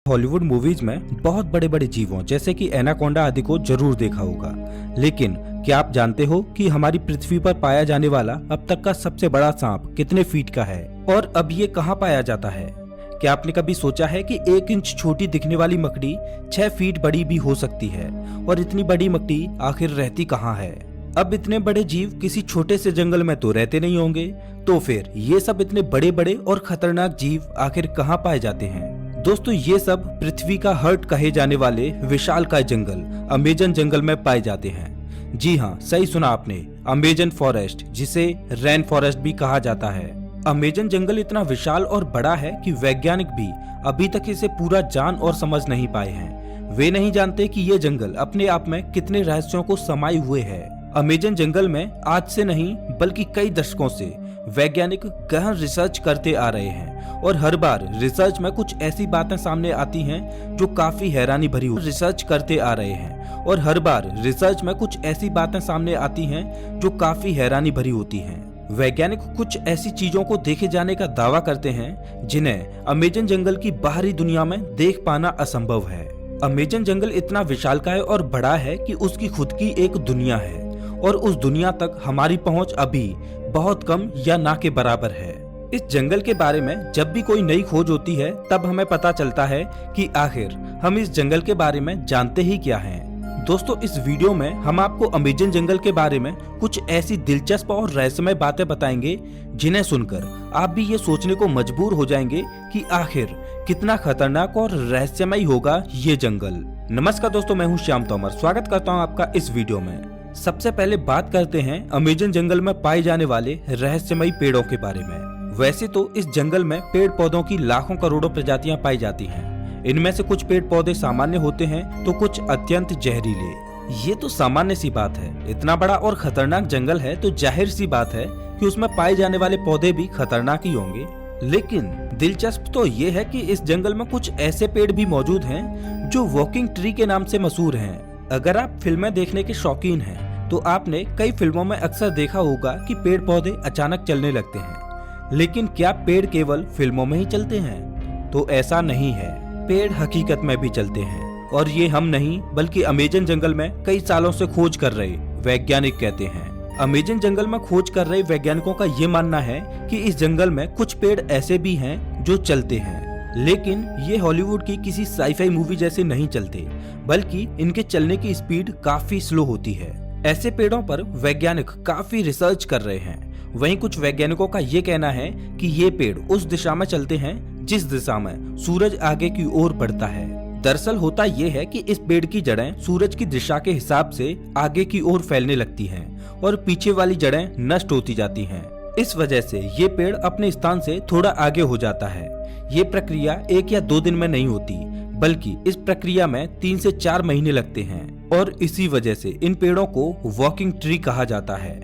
Hollywood movies में बहुत बड़े बड़े जीवों जैसे कि एनाकोंडा आदि को जरूर देखा होगा, लेकिन क्या आप जानते हो कि हमारी पृथ्वी पर पाया जाने वाला अब तक का सबसे बड़ा सांप कितने फीट का है और अब ये कहाँ पाया जाता है? क्या आपने कभी सोचा है कि 1 इंच छोटी दिखने वाली मकड़ी 6 फीट बड़ी भी हो सकती है? और इतनी बड़ी मकड़ी आखिर रहती कहाँ है? अब इतने बड़े जीव किसी छोटे से जंगल में तो रहते नहीं होंगे, तो फिर ये सब इतने बड़े बड़े और खतरनाक जीव आखिर कहाँ पाए जाते हैं? दोस्तों, ये सब पृथ्वी का हार्ट कहे जाने वाले विशालकाय जंगल अमेजन जंगल में पाए जाते हैं। जी हाँ, सही सुना आपने, अमेजन फॉरेस्ट, जिसे रेन फॉरेस्ट भी कहा जाता है। अमेजन जंगल इतना विशाल और बड़ा है कि वैज्ञानिक भी अभी तक इसे पूरा जान और समझ नहीं पाए हैं। वे नहीं जानते कि ये जंगल अपने आप में कितने रहस्यों को समाये हुए है। अमेजन जंगल में आज से नहीं बल्कि कई दशकों से वैज्ञानिक गहन रिसर्च करते आ रहे हैं और हर बार रिसर्च में कुछ ऐसी बातें सामने आती हैं जो काफी हैरानी भरी रिसर्च करते आ रहे हैं और हर बार रिसर्च में कुछ ऐसी बातें सामने आती हैं जो काफी हैरानी भरी होती हैं। वैज्ञानिक कुछ ऐसी चीजों को देखे जाने का दावा करते हैं जिन्हें अमेजन जंगल की बाहरी दुनिया में देख पाना असंभव है। अमेजन जंगल इतना विशालकाय और बड़ा है कि उसकी खुद की एक दुनिया है और उस दुनिया तक हमारी पहुंच अभी बहुत कम या ना के बराबर है। इस जंगल के बारे में जब भी कोई नई खोज होती है तब हमें पता चलता है कि आखिर हम इस जंगल के बारे में जानते ही क्या हैं। दोस्तों, इस वीडियो में हम आपको अमेजन जंगल के बारे में कुछ ऐसी दिलचस्प और रहस्यमय बातें बताएंगे जिन्हें सुनकर आप भी ये सोचने को मजबूर हो जाएंगे कि आखिर कितना खतरनाक और रहस्यमय होगा ये जंगल। नमस्कार दोस्तों, मैं हूँ श्याम तोमर, स्वागत करता हूँ आपका इस वीडियो में। सबसे पहले बात करते हैं अमेजन जंगल में पाए जाने वाले रहस्यमयी पेड़ों के बारे में। वैसे तो इस जंगल में पेड़ पौधों की लाखों करोड़ों प्रजातियां पाई जाती हैं। इनमें से कुछ पेड़ पौधे सामान्य होते हैं तो कुछ अत्यंत जहरीले। ये तो सामान्य सी बात है, इतना बड़ा और खतरनाक जंगल है तो जाहिर सी बात है कि उसमें पाए जाने वाले पौधे भी खतरनाक ही होंगे। लेकिन दिलचस्प तो ये है कि इस जंगल में कुछ ऐसे पेड़ भी मौजूद हैं जो वॉकिंग ट्री के नाम से मशहूर हैं। अगर आप फिल्में देखने के शौकीन हैं तो आपने कई फिल्मों में अक्सर देखा होगा कि पेड़ पौधे अचानक चलने लगते हैं। लेकिन क्या पेड़ केवल फिल्मों में ही चलते हैं? तो ऐसा नहीं है, पेड़ हकीकत में भी चलते हैं और ये हम नहीं बल्कि अमेजन जंगल में कई सालों से खोज कर रहे वैज्ञानिक कहते हैं। अमेजन जंगल में खोज कर रहे वैज्ञानिकों का ये मानना है कि इस जंगल में कुछ पेड़ ऐसे भी हैं जो चलते हैं, लेकिन ये हॉलीवुड की किसी साईफाई मूवी जैसे नहीं चलते, बल्कि इनके चलने की स्पीड काफी स्लो होती है। ऐसे पेड़ों पर वैज्ञानिक काफी रिसर्च कर रहे हैं। वहीं कुछ वैज्ञानिकों का ये कहना है कि ये पेड़ उस दिशा में चलते हैं जिस दिशा में सूरज आगे की ओर बढ़ता है। दरअसल होता ये है कि इस पेड़ की जड़ें सूरज की दिशा के हिसाब से आगे की ओर फैलने लगती हैं और पीछे वाली जड़ें नष्ट होती जाती हैं। इस वजह से ये पेड़ अपने स्थान से थोड़ा आगे हो जाता है। ये प्रक्रिया 1 या 2 दिन में नहीं होती, बल्कि इस प्रक्रिया में 3 से 4 महीने लगते हैं और इसी वजह से इन पेड़ों को वॉकिंग ट्री कहा जाता है।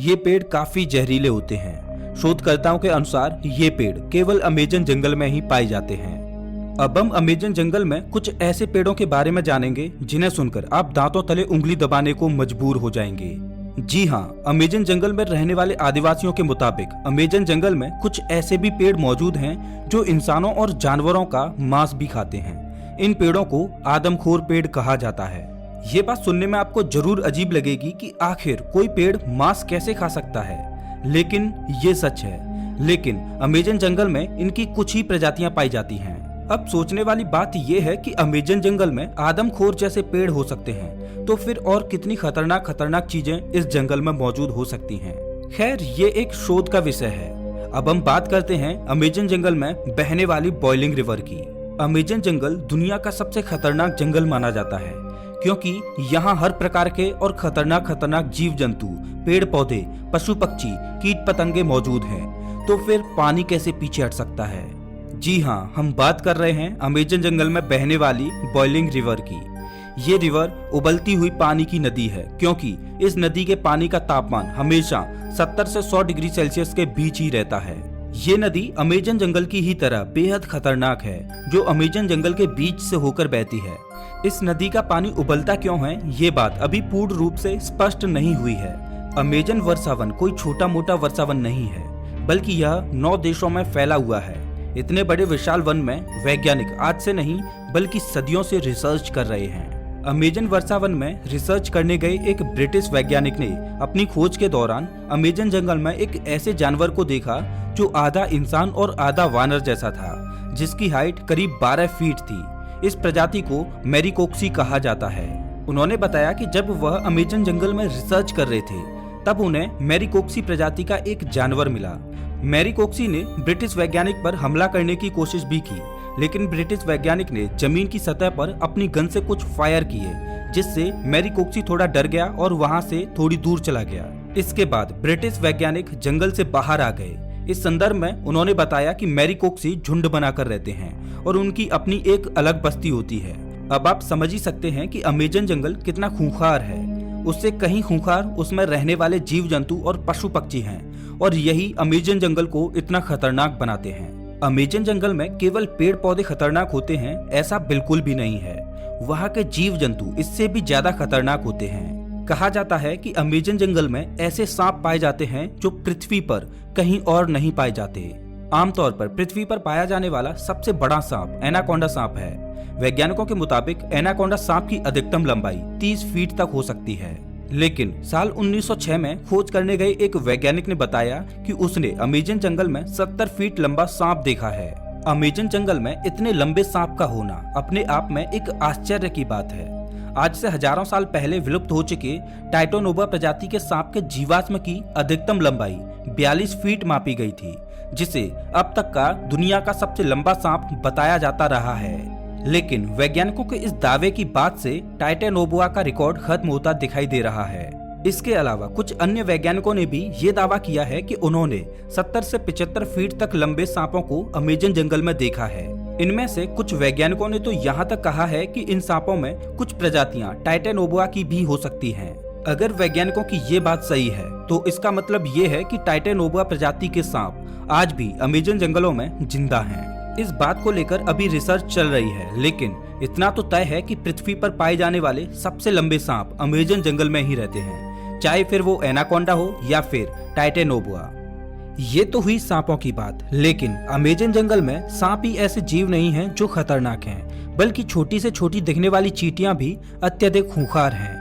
ये पेड़ काफी जहरीले होते हैं। शोधकर्ताओं के अनुसार ये पेड़ केवल अमेजन जंगल में ही पाए जाते हैं। अब हम अमेजन जंगल में कुछ ऐसे पेड़ों के बारे में जानेंगे जिन्हें सुनकर आप दांतों तले उंगली दबाने को मजबूर हो जाएंगे। जी हाँ, अमेजन जंगल में रहने वाले आदिवासियों के मुताबिक अमेजन जंगल में कुछ ऐसे भी पेड़ मौजूद हैं जो इंसानों और जानवरों का मांस भी खाते हैं। इन पेड़ों को आदमखोर पेड़ कहा जाता है। ये बात सुनने में आपको जरूर अजीब लगेगी कि आखिर कोई पेड़ मांस कैसे खा सकता है, लेकिन ये सच है। लेकिन अमेजन जंगल में इनकी कुछ ही प्रजातियां पाई जाती हैं। अब सोचने वाली बात यह है कि अमेजन जंगल में आदमखोर जैसे पेड़ हो सकते हैं, तो फिर और कितनी खतरनाक चीजें इस जंगल में मौजूद हो सकती हैं। खैर, ये एक शोध का विषय है। अब हम बात करते हैं अमेजन जंगल में बहने वाली बॉइलिंग रिवर की। अमेजन जंगल दुनिया का सबसे खतरनाक जंगल माना जाता है क्योंकि यहाँ हर प्रकार के और खतरनाक जीव जंतु, पेड़ पौधे, पशु पक्षी, कीट पतंगे मौजूद हैं। तो फिर पानी कैसे पीछे हट सकता है? जी हाँ, हम बात कर रहे हैं अमेजन जंगल में बहने वाली बॉइलिंग रिवर की। ये रिवर उबलती हुई पानी की नदी है क्योंकि इस नदी के पानी का तापमान हमेशा 70 से 100 डिग्री सेल्सियस के बीच ही रहता है। ये नदी अमेजन जंगल की ही तरह बेहद खतरनाक है जो अमेजन जंगल के बीच से होकर बहती है। इस नदी का पानी उबलता क्यों है, ये बात अभी पूर्ण रूप से स्पष्ट नहीं हुई है। अमेजन वर्षावन कोई छोटा मोटा वर्षावन नहीं है, बल्कि यह 9 देशों में फैला हुआ है। इतने बड़े विशाल वन में वैज्ञानिक आज से नहीं बल्कि सदियों से रिसर्च कर रहे हैं। अमेजन वर्षा वन में रिसर्च करने गए एक ब्रिटिश वैज्ञानिक ने अपनी खोज के दौरान अमेजन जंगल में एक ऐसे जानवर को देखा जो आधा इंसान और आधा वानर जैसा था, जिसकी हाइट करीब 12 फीट थी। इस प्रजाति को मैरिकोक्सी कहा जाता है। उन्होंने बताया कि जब वह अमेजन जंगल में रिसर्च कर रहे थे तब उन्हें मैरिकोक्सी प्रजाति का एक जानवर मिला। मैरिकोक्सी ने ब्रिटिश वैज्ञानिक पर हमला करने की कोशिश भी की, लेकिन ब्रिटिश वैज्ञानिक ने जमीन की सतह पर अपनी गन से कुछ फायर किए, जिससे मैरिकोक्सी थोड़ा डर गया और वहां से थोड़ी दूर चला गया। इसके बाद ब्रिटिश वैज्ञानिक जंगल से बाहर आ गए। इस संदर्भ में उन्होंने बताया कि मैरिकोक्सी झुंड बनाकर रहते हैं और उनकी अपनी एक अलग बस्ती होती है। अब आप समझ ही सकते हैं कि अमेजन जंगल कितना खूंखार है। उससे कहीं खूंखार उसमें रहने वाले जीव जंतु और पशु पक्षी हैं, और यही अमेजन जंगल को इतना खतरनाक बनाते हैं। अमेजन जंगल में केवल पेड़ पौधे खतरनाक होते हैं ऐसा बिल्कुल भी नहीं है। वहाँ के जीव जंतु इससे भी ज्यादा खतरनाक होते हैं। कहा जाता है कि अमेजन जंगल में ऐसे सांप पाए जाते हैं जो पृथ्वी पर कहीं और नहीं पाए जाते। आमतौर पर पृथ्वी पर पाया जाने वाला सबसे बड़ा सांप एनाकोंडा सांप है। वैज्ञानिकों के मुताबिक एनाकोंडा सांप की अधिकतम लंबाई 30 फीट तक हो सकती है, लेकिन साल 1906 में खोज करने गए एक वैज्ञानिक ने बताया कि उसने अमेजन जंगल में 70 फीट लंबा सांप देखा है। अमेजन जंगल में इतने लंबे सांप का होना अपने आप में एक आश्चर्य की बात है। आज से हजारों साल पहले विलुप्त हो चुके टाइटोनोबा प्रजाति के सांप के जीवाश्म की अधिकतम लंबाई 42 फीट मापी गई थी, जिसे अब तक का दुनिया का सबसे लंबा सांप बताया जाता रहा है। लेकिन वैज्ञानिकों के इस दावे की बात से टाइटोनोबा का रिकॉर्ड खत्म होता दिखाई दे रहा है। इसके अलावा कुछ अन्य वैज्ञानिकों ने भी ये दावा किया है कि उन्होंने 70 से 75 फीट तक लंबे सांपों को अमेजन जंगल में देखा है। इनमें से कुछ वैज्ञानिकों ने तो यहाँ तक कहा है कि इन सांपों में कुछ प्रजातियां टाइटोनोबा की भी हो सकती हैं। अगर वैज्ञानिकों की ये बात सही है तो इसका मतलब ये है कि टाइटोनोबा प्रजाति के सांप आज भी अमेजन जंगलों में जिंदा हैं। इस बात को लेकर अभी रिसर्च चल रही है, लेकिन इतना तो तय है कि पृथ्वी पर पाए जाने वाले सबसे लंबे सांप अमेजन जंगल में ही रहते हैं, चाहे फिर वो एनाकोंडा हो या फिर टाइटोनोबा। ये तो हुई सांपों की बात, लेकिन अमेजन जंगल में सांप ही ऐसे जीव नहीं हैं जो खतरनाक हैं, बल्कि छोटी से छोटी दिखने वाली चींटियां भी अत्यधिक खूंखार हैं।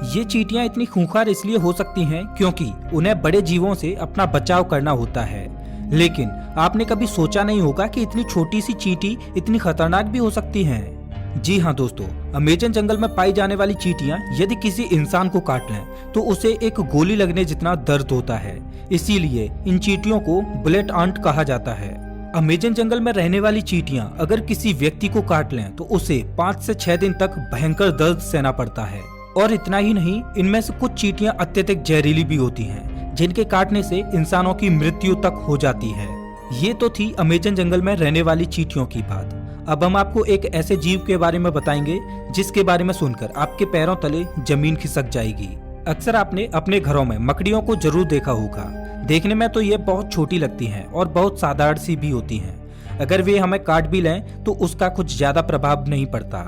ये चींटियां इतनी खूंखार इसलिए हो सकती हैं क्योंकि उन्हें बड़े जीवों से अपना बचाव करना होता है। लेकिन आपने कभी सोचा नहीं होगा कि इतनी छोटी सी चींटी इतनी खतरनाक भी हो सकती हैं। जी हाँ दोस्तों, अमेजन जंगल में पाई जाने वाली चींटियां यदि किसी इंसान को काट लें तो उसे एक गोली लगने जितना दर्द होता है। इसीलिए इन चींटियों को बुलेट आंट कहा जाता है। अमेजन जंगल में रहने वाली चींटियां अगर किसी व्यक्ति को काट लें तो उसे 5 से 6 दिन तक भयंकर दर्द सहना पड़ता है। और इतना ही नहीं, इनमें से कुछ चींटियां अत्यधिक जहरीली भी होती हैं, जिनके काटने से इंसानों की मृत्यु तक हो जाती है। ये तो थी अमेजन जंगल में रहने वाली चींटियों की बात। अब हम आपको एक ऐसे जीव के बारे में बताएंगे जिसके बारे में सुनकर आपके पैरों तले जमीन खिसक जाएगी। अक्सर आपने अपने घरों में मकड़ियों को जरूर देखा होगा। देखने में तो ये बहुत छोटी लगती हैं और बहुत साधारण सी भी होती हैं। अगर वे हमें काट भी लें तो उसका कुछ ज्यादा प्रभाव नहीं पड़ता।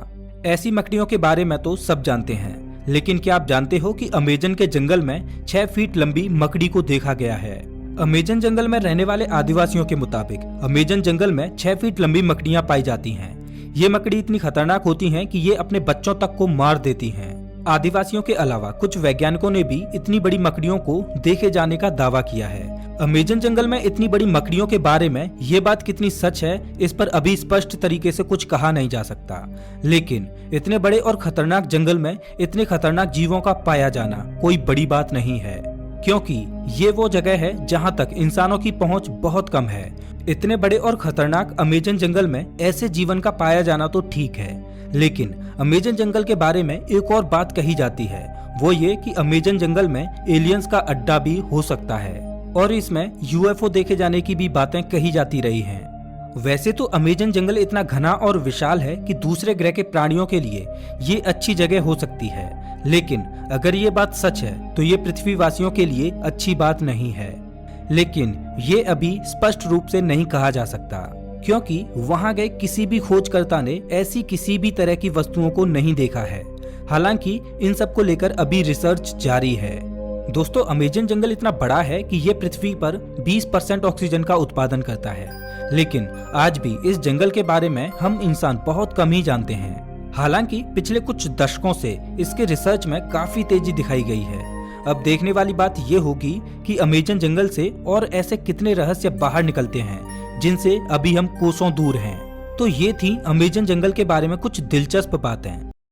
ऐसी मकड़ियों के बारे में तो सब जानते हैं, लेकिन क्या आप जानते हो कि अमेजन के जंगल में 6 फीट लंबी मकड़ी को देखा गया है। अमेजन जंगल में रहने वाले आदिवासियों के मुताबिक अमेजन जंगल में 6 फीट लंबी मकड़ियां पाई जाती हैं। ये मकड़ी इतनी खतरनाक होती हैं कि ये अपने बच्चों तक को मार देती हैं। आदिवासियों के अलावा कुछ वैज्ञानिकों ने भी इतनी बड़ी मकड़ियों को देखे जाने का दावा किया है। अमेजन जंगल में इतनी बड़ी मकड़ियों के बारे में ये बात कितनी सच है, इस पर अभी स्पष्ट तरीके से कुछ कहा नहीं जा सकता। लेकिन इतने बड़े और खतरनाक जंगल में इतने खतरनाक जीवों का पाया जाना कोई बड़ी बात नहीं है, क्योंकि ये वो जगह है जहाँ तक इंसानों की पहुँच बहुत कम है। इतने बड़े और खतरनाक अमेजन जंगल में ऐसे जीवन का पाया जाना तो ठीक है, लेकिन अमेजन जंगल के बारे में एक और बात कही जाती है, वो ये कि अमेजन जंगल में एलियंस का अड्डा भी हो सकता है और इसमें यूएफओ देखे जाने की भी बातें कही जाती रही हैं। वैसे तो अमेजन जंगल इतना घना और विशाल है कि दूसरे ग्रह के प्राणियों के लिए ये अच्छी जगह हो सकती है, लेकिन अगर ये बात सच है तो ये पृथ्वीवासियों के लिए अच्छी बात नहीं है। लेकिन ये अभी स्पष्ट रूप से नहीं कहा जा सकता, क्योंकि वहां गए किसी भी खोजकर्ता ने ऐसी किसी भी तरह की वस्तुओं को नहीं देखा है। हालांकि इन सब को लेकर अभी रिसर्च जारी है। दोस्तों, अमेजन जंगल इतना बड़ा है कि ये पृथ्वी पर 20% ऑक्सीजन का उत्पादन करता है, लेकिन आज भी इस जंगल के बारे में हम इंसान बहुत कम ही जानते हैं। हालांकि पिछले कुछ दशकों से इसके रिसर्च में काफी तेजी दिखाई गई है। अब देखने वाली बात ये होगी कि अमेज़न जंगल से और ऐसे कितने रहस्य बाहर निकलते हैं जिनसे अभी हम कोसों दूर हैं। तो ये थी अमेज़न जंगल के बारे में कुछ दिलचस्प बातें।